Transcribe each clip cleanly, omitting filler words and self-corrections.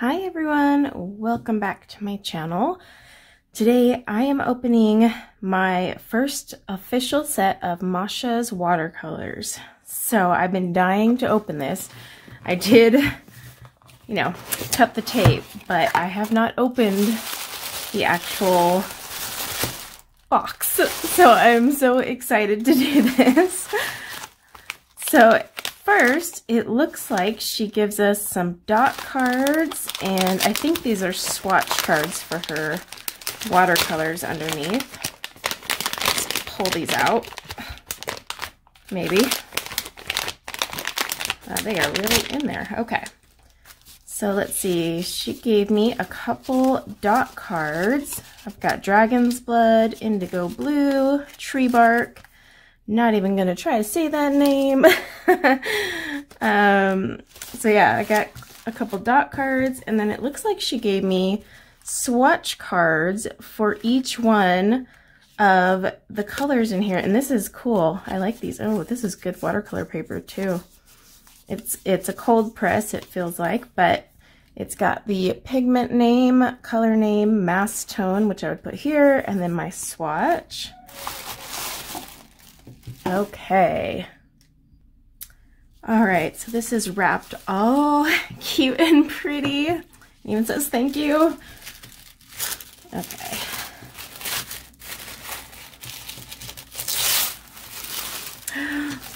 Hi everyone, welcome back to my channel. Today I am opening my first official set of Masha's watercolors. So I've been dying to open this. I did, cut the tape, but I have not opened the actual box. So I'm so excited to do this. So first, it looks like she gives us some dot cards, and I think these are swatch cards for her watercolors underneath. Let's pull these out. Maybe. They are really in there. Okay. So let's see. She gave me a couple dot cards. I've got Dragon's Blood, Indigo Blue, Tree Bark. Not even going to try to say that name. So yeah, I got a couple dot cards, and then it looks like she gave me swatch cards for each one of the colors in here. And this is cool. I like these. Oh, this is good watercolor paper too. It's a cold press, it feels like, but it's got the pigment name, color name, mass tone, which I would put here, and then my swatch. Okay. All right, so this is wrapped all cute and pretty. It even says thank you. Okay.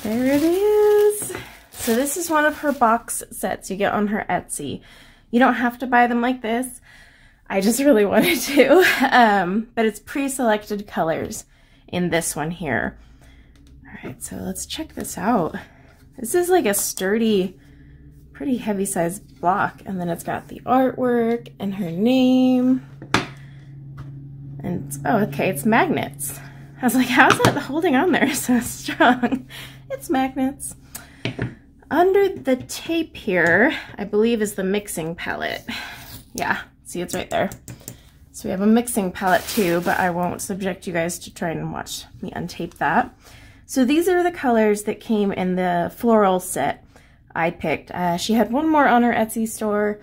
There it is. So this is one of her box sets you get on her Etsy. You don't have to buy them like this. I just really wanted to. But it's pre-selected colors in this one here. All right, so let's check this out. This is like a sturdy, pretty heavy sized block. And then it's got the artwork and her name. And, oh, okay, it's magnets. I was like, how's that holding on there so strong? It's magnets. Under the tape here, I believe is the mixing palette. Yeah, see, it's right there. So we have a mixing palette too, but I won't subject you guys to trying to watch me untape that. So these are the colors that came in the floral set I picked. She had one more on her Etsy store,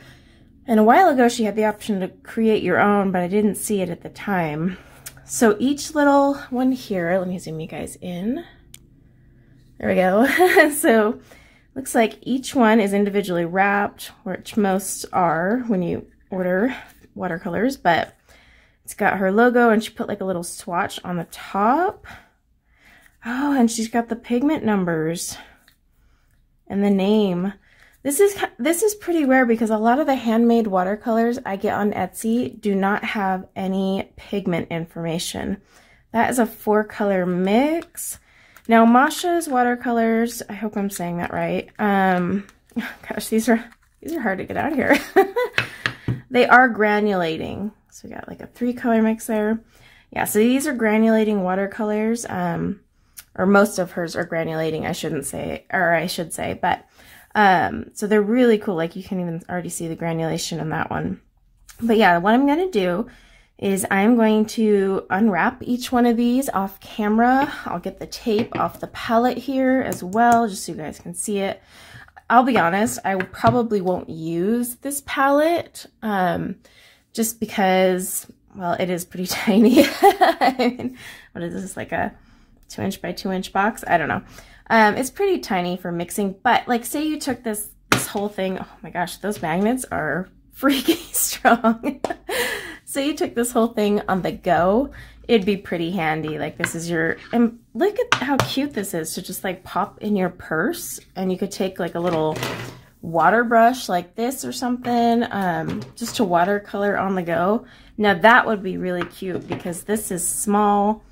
and a while ago she had the option to create your own, but I didn't see it at the time. So each little one here, let me zoom you guys in. There we go. So looks like each one is individually wrapped, which most are when you order watercolors, but it's got her logo, and she put like a little swatch on the top. Oh, and she's got the pigment numbers and the name. This is pretty rare because a lot of the handmade watercolors I get on Etsy do not have any pigment information. That is a 4-color mix. Now Masha's watercolors, I hope I'm saying that right. Gosh, these are hard to get out here. They are granulating. So we got like a 3-color mix there. Yeah, so these are granulating watercolors. Or most of hers are granulating, I should say, but so they're really cool. Like you can even already see the granulation in that one. But yeah, what I'm going to do is I'm going to unwrap each one of these off camera. I'll get the tape off the palette here as well, just so you guys can see it. I'll be honest, I probably won't use this palette, just because, well, it is pretty tiny. I mean, what is this, like a 2-inch by 2-inch box? I don't know. It's pretty tiny for mixing, but like say you took this whole thing, oh my gosh, those magnets are freaky strong. So you took this whole thing on the go, it'd be pretty handy. Like this is your, and look at how cute this is to just like pop in your purse, and you could take like a little water brush like this or something, just to watercolor on the go. Now that would be really cute because this is small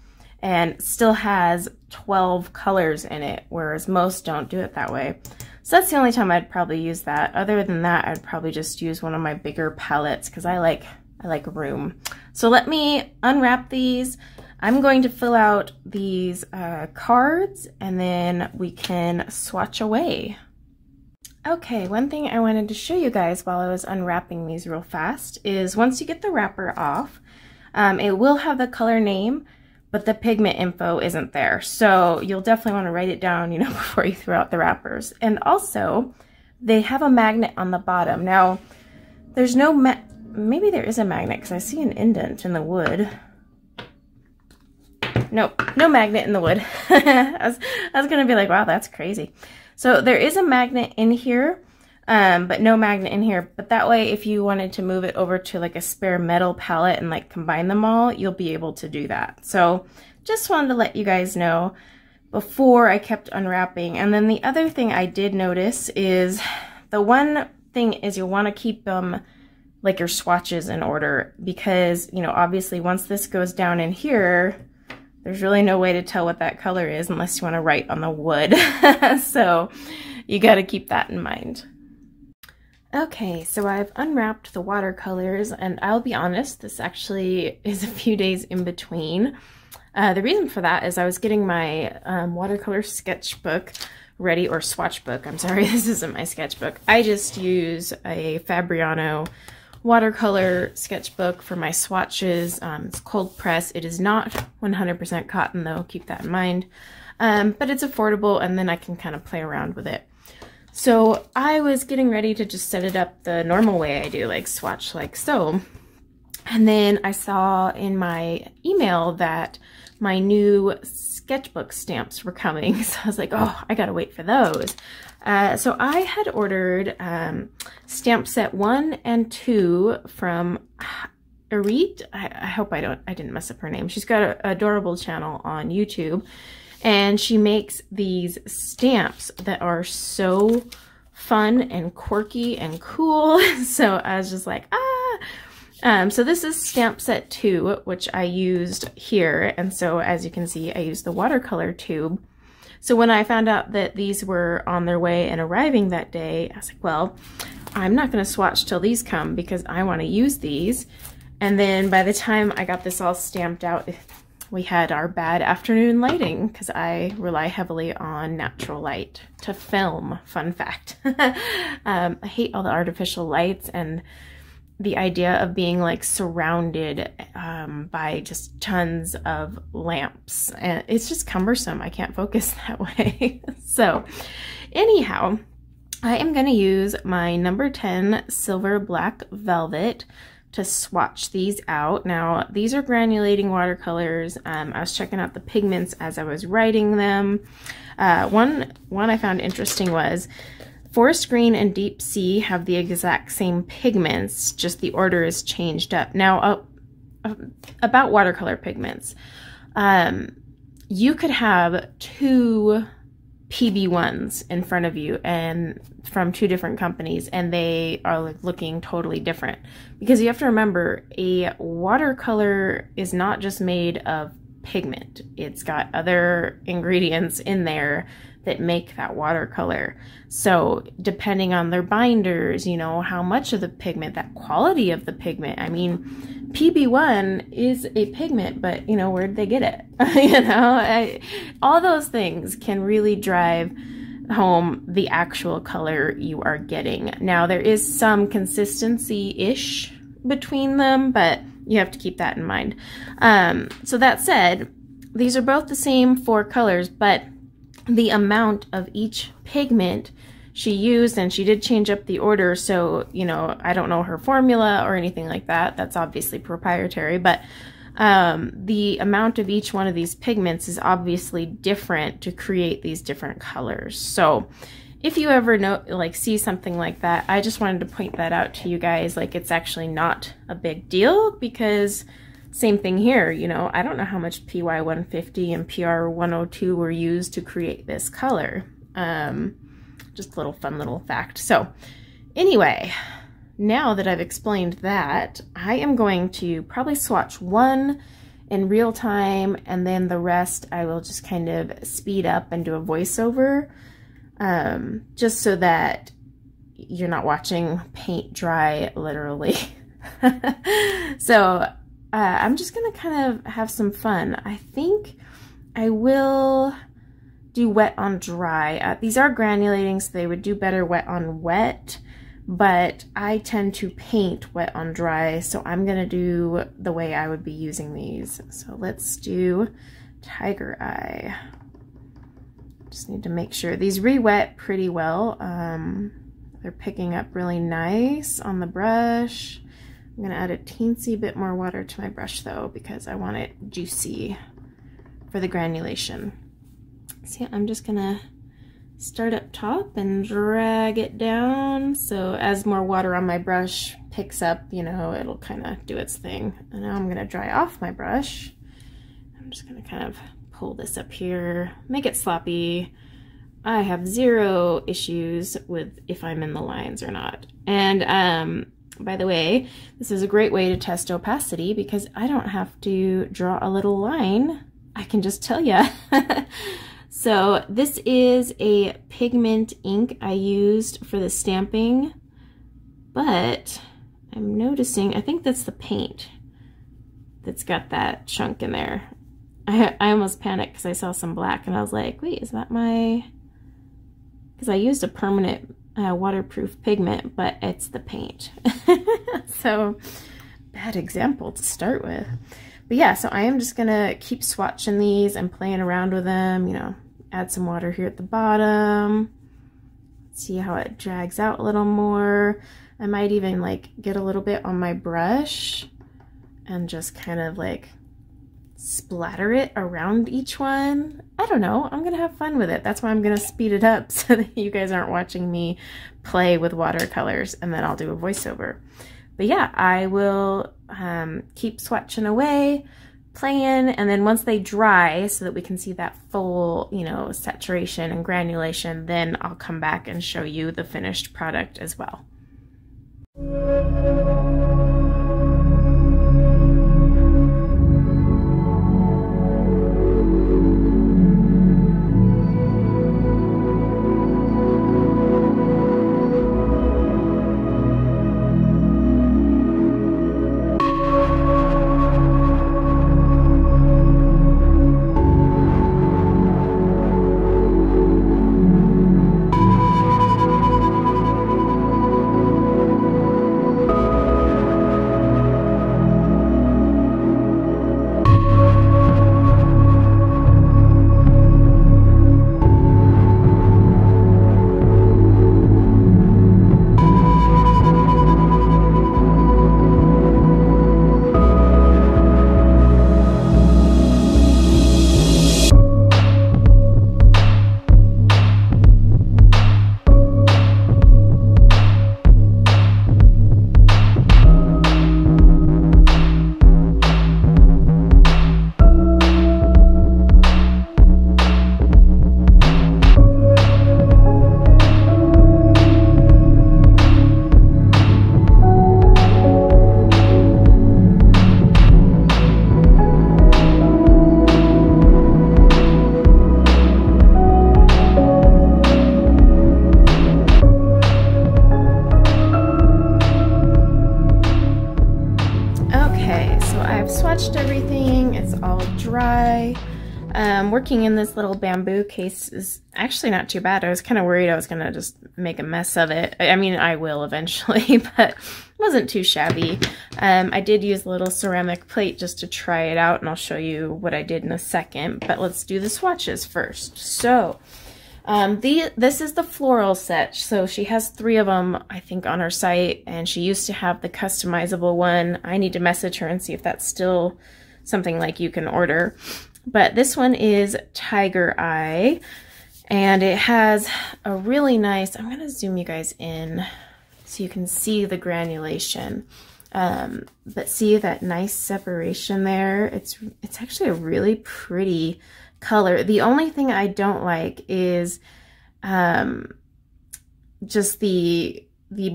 and still has 12 colors in it, whereas most don't do it that way. So that's the only time I'd probably use that. Other than that, I'd probably just use one of my bigger palettes because I like room. So let me unwrap these. I'm going to fill out these cards, and then we can swatch away. Okay, one thing I wanted to show you guys while I was unwrapping these real fast is once you get the wrapper off, it will have the color name, but the pigment info isn't there. So you'll definitely want to write it down, before you throw out the wrappers. And also, they have a magnet on the bottom. Now, there's no maybe there is a magnet because I see an indent in the wood. Nope, no magnet in the wood. I was gonna be like, wow, that's crazy. So there is a magnet in here, but no magnet in here. But that way, if you wanted to move it over to like a spare metal palette and like combine them all, you'll be able to do that. So just wanted to let you guys know before I kept unwrapping. And then the other thing I did notice is the one thing is you'll want to keep them like your swatches in order, because, you know, obviously once this goes down in here, there's really no way to tell what that color is unless you want to write on the wood. So you got to keep that in mind. Okay, so I've unwrapped the watercolors, and I'll be honest, this actually is a few days in between. The reason for that is I was getting my watercolor sketchbook ready, or swatch book. I'm sorry, this isn't my sketchbook. I just use a Fabriano watercolor sketchbook for my swatches. It's cold press. It is not 100% cotton though, keep that in mind. But it's affordable, and then I can kind of play around with it. So I was getting ready to just set it up the normal way I do, like swatch like so. And then I saw in my email that my new sketchbook stamps were coming. So I was like, oh, I gotta wait for those. So I had ordered stamp set 1 and 2 from Arit. I hope I didn't mess up her name. She's got an adorable channel on YouTube, and she makes these stamps that are so fun and quirky and cool. So I was just like, ah. So this is stamp set 2, which I used here. And so as you can see, I used the watercolor tube. So when I found out that these were on their way and arriving that day, I was like, well, I'm not going to swatch till these come because I want to use these. And then by the time I got this all stamped out, we had our bad afternoon lighting because I rely heavily on natural light to film. Fun fact. I hate all the artificial lights and the idea of being like surrounded by just tons of lamps, and it's just cumbersome. I can't focus that way. So anyhow, I am going to use my number 10 silver black velvet to swatch these out. Now these are granulating watercolors. I was checking out the pigments as I was writing them. One I found interesting was Forest Green and Deep Sea have the exact same pigments, just the order is changed up. Now, about watercolor pigments, you could have 2 PB1s in front of you and from 2 different companies, and they are like looking totally different. Because you have to remember, a watercolor is not just made of pigment. It's got other ingredients in there that make that watercolor. So depending on their binders, you know, how much of the pigment, that quality of the pigment. I mean, PB1 is a pigment, but you know, where'd they get it? You know, all those things can really drive home the actual color you are getting. Now there is some consistency-ish between them, but you have to keep that in mind. So that said, these are both the same 4 colors, but the amount of each pigment she used, and she did change up the order, so, you know, I don't know her formula or anything like that. That's obviously proprietary, but the amount of each one of these pigments is obviously different to create these different colors. So if you ever see something like that, I just wanted to point that out to you guys. Like, it's actually not a big deal, because same thing here, you know, I don't know how much PY150 and PR102 were used to create this color. Just a little fun little fact. So anyway, now that I've explained that, I am going to probably swatch 1 in real time, and then the rest I will just kind of speed up and do a voiceover, just so that you're not watching paint dry, literally. So I'm just gonna kind of have some fun. I think I will do wet on dry. These are granulating, so they would do better wet on wet, but I tend to paint wet on dry, so I'm gonna do the way I would be using these. So let's do Tiger Eye. Just need to make sure these re-wet pretty well. They're picking up really nice on the brush. I'm gonna add a teensy bit more water to my brush though, because I want it juicy for the granulation. See, I'm just gonna start up top and drag it down. So as more water on my brush picks up, you know, it'll kind of do its thing. And now I'm gonna dry off my brush. I'm just gonna kind of pull this up here, make it sloppy. I have zero issues with if I'm in the lines or not. And by the way, this is a great way to test opacity because I don't have to draw a little line. I can just tell you. So this is a pigment ink I used for the stamping, but I'm noticing, I think that's the paint that's got that chunk in there. I almost panicked because I saw some black and I was like, wait, is that my, because I used a permanent waterproof pigment, but it's the paint. So bad example to start with. But yeah, so I am just gonna keep swatching these and playing around with them, you know, add some water here at the bottom. See how it drags out a little more. I might even like get a little bit on my brush and just kind of like splatter it around each one. I don't know, I'm gonna have fun with it. That's why I'm gonna speed it up so that you guys aren't watching me play with watercolors and then I'll do a voiceover. But yeah, I will keep swatching away, playing, and then once they dry so that we can see that full, you know, saturation and granulation, then I'll come back and show you the finished product as well. Everything, it's all dry. Working in this little bamboo case is actually not too bad. I was kind of worried I was gonna just make a mess of it. I mean, I will eventually, but it wasn't too shabby. I did use a little ceramic plate just to try it out, and I'll show you what I did in a second, but let's do the swatches first. So this is the floral set. So she has 3 of them, I think, on her site, and she used to have the customizable one. I need to message her and see if that's still something like you can order. But this one is Tiger Eye, and it has a really nice, I'm gonna zoom you guys in so you can see the granulation. But see that nice separation there? It's actually a really pretty color. The only thing I don't like is just the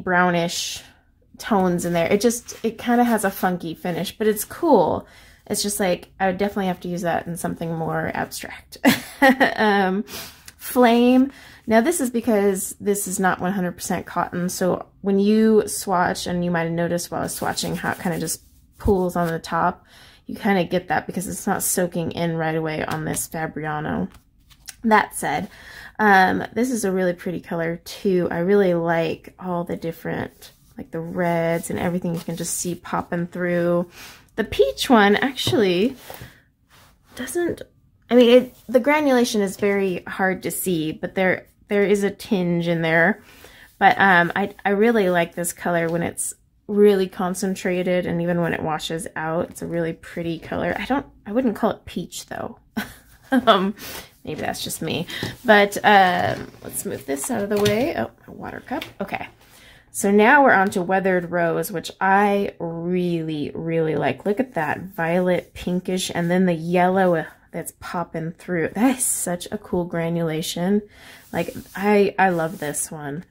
brownish tones in there. It kind of has a funky finish, but it's cool. It's just like, I would definitely have to use that in something more abstract. Flame. Now this is because this is not 100% cotton, so when you swatch, and you might have noticed while I was swatching how it kind of just pools on the top, you kind of get that because it's not soaking in right away on this Fabriano. That said, this is a really pretty color too. I really like all the different, like the reds and everything you can just see popping through. The peach one actually doesn't, I mean, the granulation is very hard to see, but there is a tinge in there. But I really like this color when it's really concentrated, and even when it washes out, it's a really pretty color. I wouldn't call it peach though. Maybe that's just me. But let's move this out of the way. Oh, my water cup. Okay. So now we're on to Weathered Rose, which I really, really like. Look at that violet pinkish, and then the yellow that's popping through. That is such a cool granulation. Like, I love this one.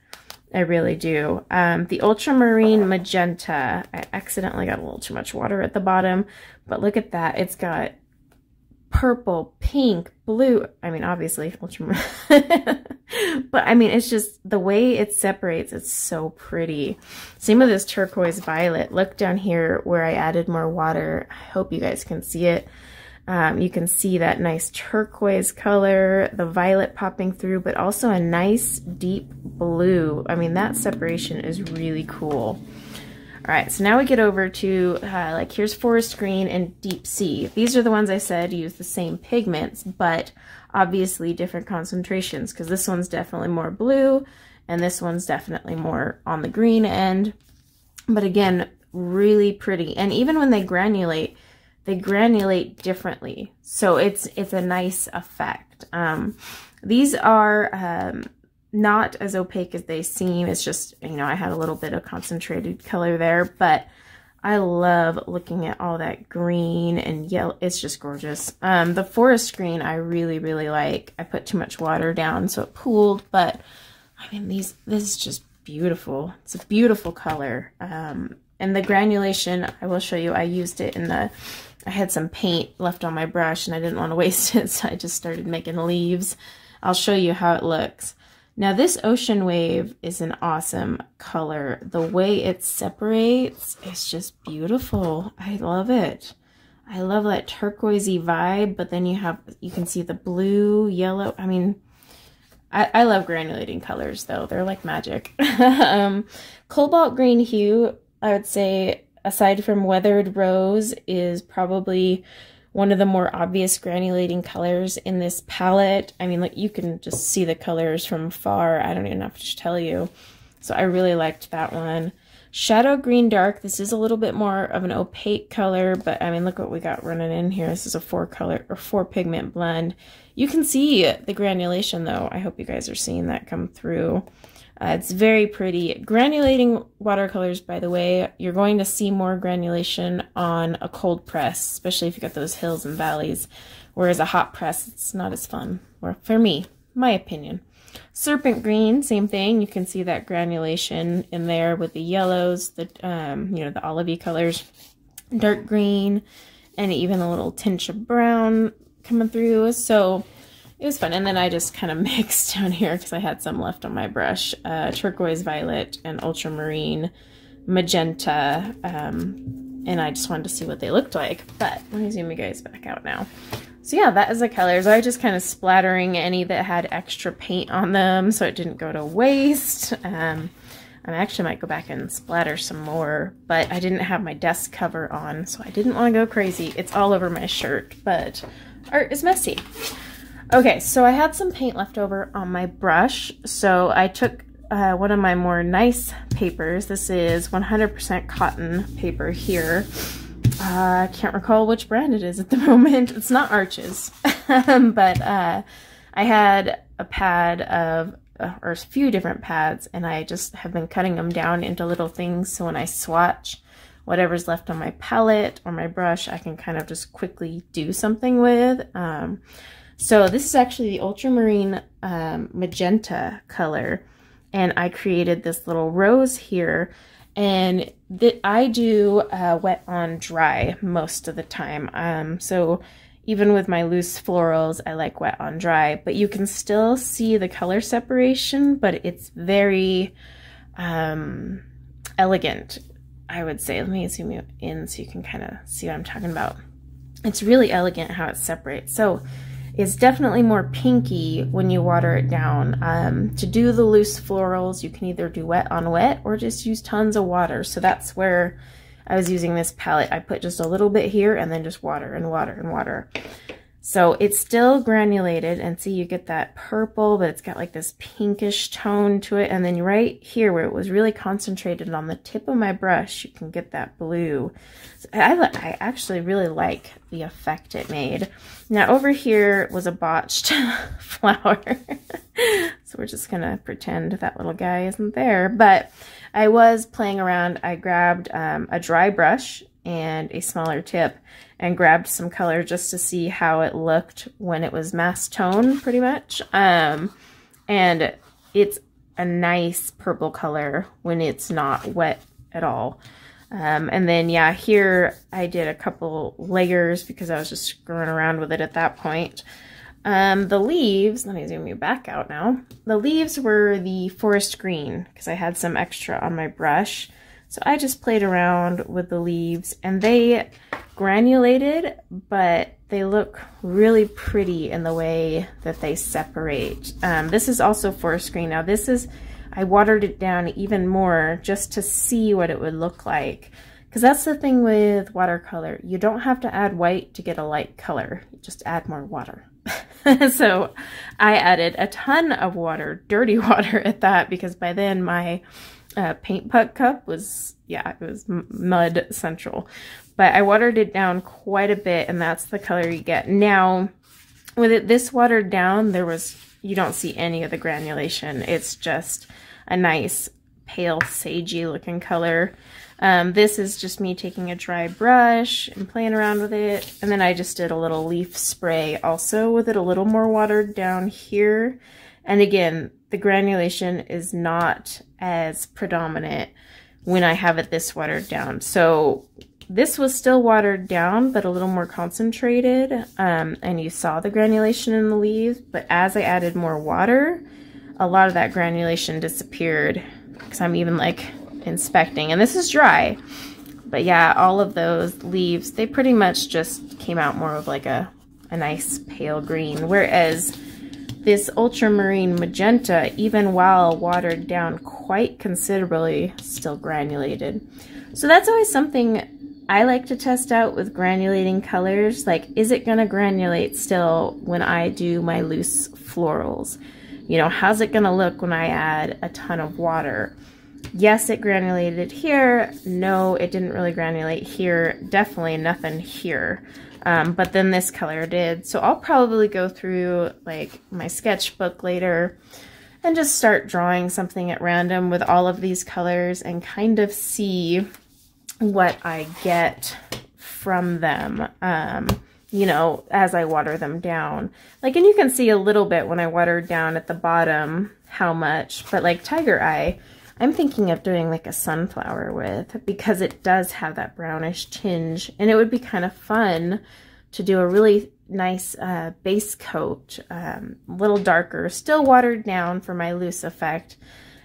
I really do. The ultramarine magenta. I accidentally got a little too much water at the bottom, but look at that. It's got purple, pink, blue. I mean, obviously ultramarine. But I mean, it's just the way it separates. It's so pretty. Same with this turquoise violet. Look down here where I added more water. I hope you guys can see it. You can see that nice turquoise color, the violet popping through, but also a nice deep blue. I mean, that separation is really cool. All right, so now we get over to, like, here's forest green and deep sea. These are the ones I said use the same pigments, but obviously different concentrations, because this one's definitely more blue, and this one's definitely more on the green end. But again, really pretty. And even when they granulate differently. So it's a nice effect. These are not as opaque as they seem. It's just, you know, I had a little bit of concentrated color there, but I love looking at all that green and yellow. It's just gorgeous. The forest green I really, really like. I put too much water down, so it pooled, but I mean, this is just beautiful. It's a beautiful color. And the granulation, I will show you, I used it in the, I had some paint left on my brush and I didn't want to waste it, so I just started making leaves. I'll show you how it looks. Now this ocean wave is an awesome color. The way it separates is just beautiful. I love it. I love that turquoisey vibe, but then you can see the blue, yellow. I mean, I love granulating colors though. They're like magic. Cobalt green hue, I would say, aside from Weathered Rose, is probably one of the more obvious granulating colors in this palette. I mean, like, you can just see the colors from far. I don't even have to tell you. So I really liked that one. Shadow Green Dark. This is a little bit more of an opaque color, but I mean, look what we got running in here. This is a 4 pigment blend. You can see the granulation though. I hope you guys are seeing that come through. It's very pretty. Granulating watercolors, by the way, you're going to see more granulation on a cold press, especially if you got those hills and valleys, whereas a hot press, it's not as fun, or for me, my opinion. Serpent Green, same thing. You can see that granulation in there with the yellows, the you know, the olivey colors, dark green, and even a little tinge of brown coming through. So it was fun. And then I just kind of mixed down here because I had some left on my brush. Turquoise violet and ultramarine magenta. And I just wanted to see what they looked like. But let me zoom you guys back out now. So yeah, that is the colors. I was just kind of splattering any that had extra paint on them so it didn't go to waste. I actually might go back and splatter some more, but I didn't have my desk cover on, so I didn't want to go crazy. It's all over my shirt, but art is messy. Okay, so I had some paint left over on my brush, so I took one of my more nice papers. This is 100% cotton paper here. I can't recall which brand it is at the moment. It's not Arches, but I had a pad of, or a few different pads, and I just have been cutting them down into little things, so when I swatch whatever's left on my palette or my brush, I can kind of just quickly do something with. So this is actually the ultramarine magenta color, and I created this little rose here, and I do wet on dry most of the time. So even with my loose florals, I like wet on dry, but you can still see the color separation, but it's very elegant, I would say. Let me zoom you in so you can kind of see what I'm talking about. It's really elegant how it separates. So it's definitely more pinky when you water it down. To do the loose florals, you can either do wet on wet or just use tons of water. So that's where I was using this palette. I put just a little bit here and then just water and water and water. So it's still granulated, and see, you get that purple, but it's got like this pinkish tone to it. And then right here where it was really concentrated on the tip of my brush, you can get that blue. So I actually really like the effect it made. Now over here was a botched flower. So we're just gonna pretend that little guy isn't there. But I was playing around. I grabbed a dry brush and a smaller tip and grabbed some color just to see how it looked when it was mass tone, pretty much. And it's a nice purple color when it's not wet at all. And then, yeah, here I did a couple layers because I was just screwing around with it at that point. The leaves, let me zoom you back out now. The leaves were the forest green because I had some extra on my brush. So I just played around with the leaves, and they granulated, but they look really pretty in the way that they separate. This is also forest green. Now this is, I watered it down even more just to see what it would look like. Because that's the thing with watercolor. You don't have to add white to get a light color. You just add more water. So I added a ton of water, dirty water at that, because by then my paint puck cup was, yeah, it was mud central. But I watered it down quite a bit, and that's the color you get. Now, with it this watered down, you don't see any of the granulation. It's just a nice pale sagey looking color. This is just me taking a dry brush and playing around with it. And then I just did a little leaf spray also with it, a little more watered down here. And again, the granulation is not as predominant when I have it this watered down. So this was still watered down, but a little more concentrated. And you saw the granulation in the leaves, but as I added more water, a lot of that granulation disappeared, because I'm even like inspecting, and this is dry. But yeah, all of those leaves, they pretty much just came out more of like a nice pale green, whereas this ultramarine magenta, even while watered down quite considerably, still granulated. So that's always something I like to test out with granulating colors. Like, is it gonna granulate still when I do my loose florals? You know, how's it gonna look when I add a ton of water? Yes, it granulated here. No, it didn't really granulate here. Definitely nothing here. But then this color did. So I'll probably go through like my sketchbook later and just start drawing something at random with all of these colors and kind of see what I get from them, you know, as I water them down. Like, and you can see a little bit when I watered down at the bottom how much, but like Tiger Eye, I'm thinking of doing like a sunflower with, because it does have that brownish tinge, and it would be kind of fun to do a really nice base coat, a little darker, still watered down for my loose effect,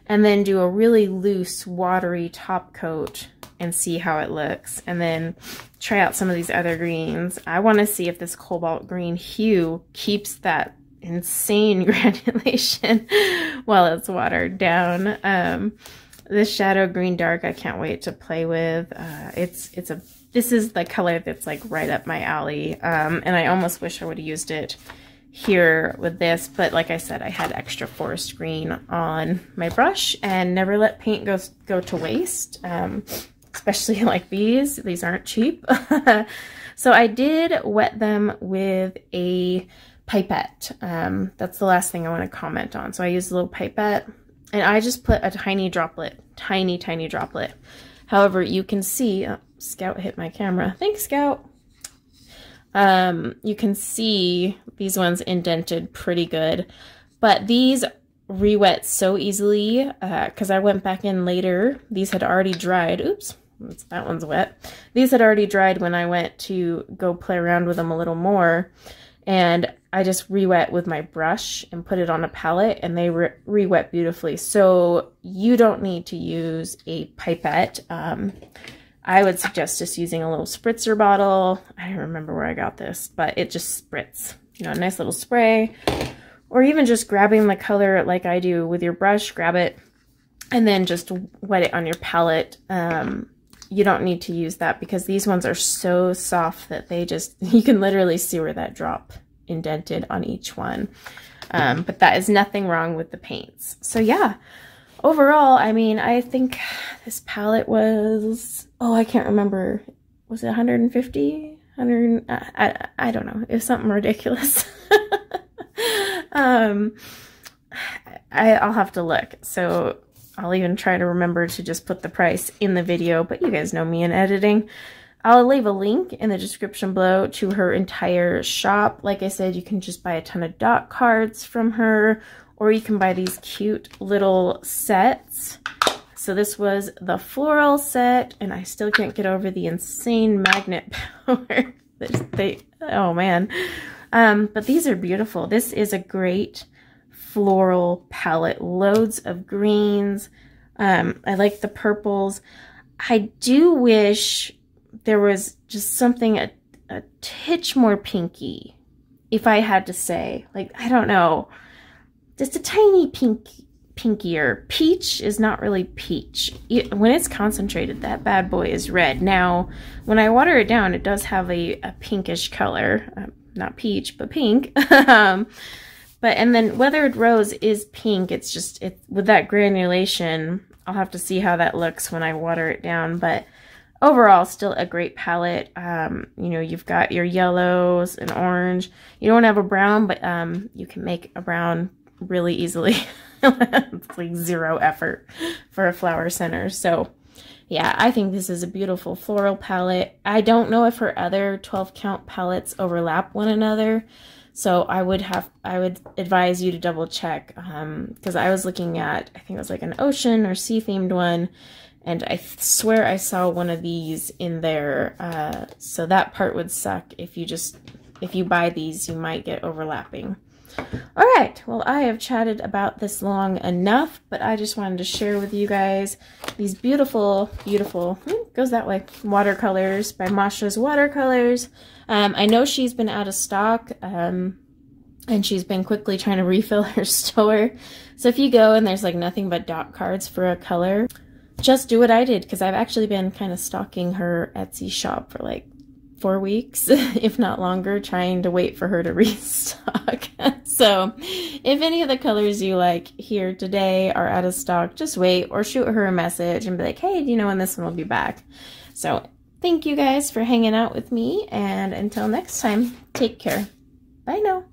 and then do a really loose watery top coat and see how it looks, and then try out some of these other greens. I want to see if this cobalt green hue keeps that insane granulation while it's watered down. This shadow green dark, I can't wait to play with. This is the color that's like right up my alley, and I almost wish I would have used it here with this, but like I said, I had extra forest green on my brush, and never let paint go to waste, especially like these. These aren't cheap. So I did wet them with a pipette. That's the last thing I want to comment on. So I used a little pipette, and I just put a tiny droplet, tiny droplet. However, you can see, oh, Scout hit my camera. Thanks, Scout. You can see these ones indented pretty good, but these re-wet so easily because I went back in later. These had already dried. Oops, that one's wet. These had already dried when I went to go play around with them a little more. And I just re-wet with my brush and put it on a palette, and they re-wet beautifully. So you don't need to use a pipette. I would suggest just using a little spritzer bottle. I don't remember where I got this, but it just spritz. You know, a nice little spray. Or even just grabbing the color like I do with your brush, grab it, and then just wet it on your palette. You don't need to use that because these ones are so soft that they just, you can literally see where that drop indented on each one. But that is nothing wrong with the paints. So yeah, overall, I mean, I think this palette was, oh, I can't remember. Was it 150? 100? I don't know. It was something ridiculous. I'll have to look. So I'll even try to remember to just put the price in the video, but you guys know me in editing. I'll leave a link in the description below to her entire shop. Like I said, you can just buy a ton of dot cards from her, or you can buy these cute little sets. So this was the floral set, and I still can't get over the insane magnet power. Oh man. But these are beautiful. This is a great floral palette. Loads of greens. I like the purples. I do wish there was just something a titch more pinky, if I had to say. Like, I don't know, just a tiny pinkier. Peach is not really peach. When it's concentrated, that bad boy is red. Now, when I water it down, it does have a pinkish color. Not peach, but pink. And then Weathered Rose is pink. It's just, with that granulation, I'll have to see how that looks when I water it down. But overall, still a great palette. You know, you've got your yellows and orange. You don't have a brown, but you can make a brown really easily. It's like zero effort for a flower center. So yeah, I think this is a beautiful floral palette. I don't know if her other 12 count palettes overlap one another. So I would advise you to double check, because I was looking at, I think it was like an ocean or sea themed one, and I swear I saw one of these in there. So that part would suck. If you buy these, you might get overlapping. All right, well, I have chatted about this long enough, but I just wanted to share with you guys these beautiful, beautiful, goes that way, watercolors by Masha's Watercolors. I know she's been out of stock, and she's been quickly trying to refill her store. So if you go and there's like nothing but dot cards for a color, just do what I did, because I've actually been kind of stalking her Etsy shop for like 4 weeks, if not longer, trying to wait for her to restock. So if any of the colors you like here today are out of stock, just wait, or shoot her a message and be like, hey, do you know when this one will be back? So thank you guys for hanging out with me, and until next time, take care. Bye now.